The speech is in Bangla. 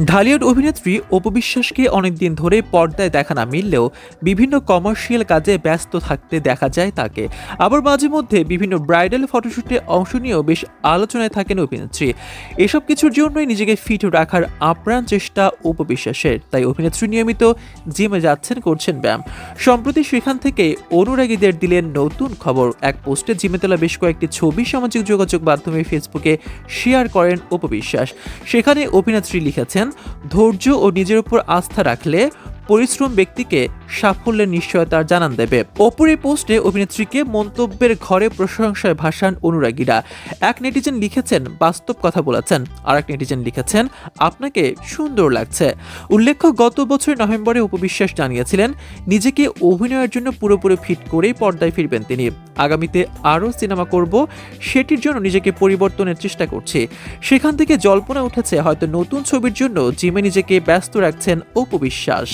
ঢালিউড অভিনেত্রী অপু বিশ্বাসকে অনেকদিন ধরে পর্দায় দেখা না মিললেও বিভিন্ন কমার্শিয়াল কাজে ব্যস্ত থাকতে দেখা যায় তাকে। আবার মাঝে মধ্যে বিভিন্ন ব্রাইডাল ফটোশুটে অংশ নিয়েও বেশ আলোচনায় থাকেন অভিনেত্রী। এসব কিছুর জন্যই নিজেকে ফিট রাখার আপ্রাণ চেষ্টা অপু বিশ্বাসের। তাই অভিনেত্রী নিয়মিত জিমে যাচ্ছেন, করছেন ব্যায়াম। সম্প্রতি সেখান থেকে অনুরাগীদের দিলেন নতুন খবর। এক পোস্টে জিমে তোলা বেশ কয়েকটি ছবি সামাজিক যোগাযোগ মাধ্যমে ফেসবুকে শেয়ার করেন অপু বিশ্বাস। সেখানে অভিনেত্রী লিখেছেন, ধৈর্য ও নিজের উপর আস্থা রাখলে পরিশ্রম ব্যক্তিকে সাফল্যের নিশ্চয়তা জানান দেবে। অপর এই পোস্টে অভিনেত্রীকে মন্তব্যের ঘরে প্রশংসায় ভাসান অনুরাগীরা। এক নেটিজেন লিখেছেন, বাস্তব কথা বলেছেন। আর এক নেটিজেন লিখেছেন, আপনাকে সুন্দর লাগছে। উল্লেখ্য, গত বছর নভেম্বরে অপু বিশ্বাস জানিয়েছিলেন নিজেকে অভিনয়ের জন্য পুরোপুরি ফিট করেই পর্দায় ফিরবেন তিনি। আগামীতে আরও সিনেমা করব, সেটির জন্য নিজেকে পরিবর্তনের চেষ্টা করছি। সেখান থেকে জল্পনা উঠেছে হয়তো নতুন ছবির জন্য জিমে নিজেকে ব্যস্ত রাখছেন অপু বিশ্বাস।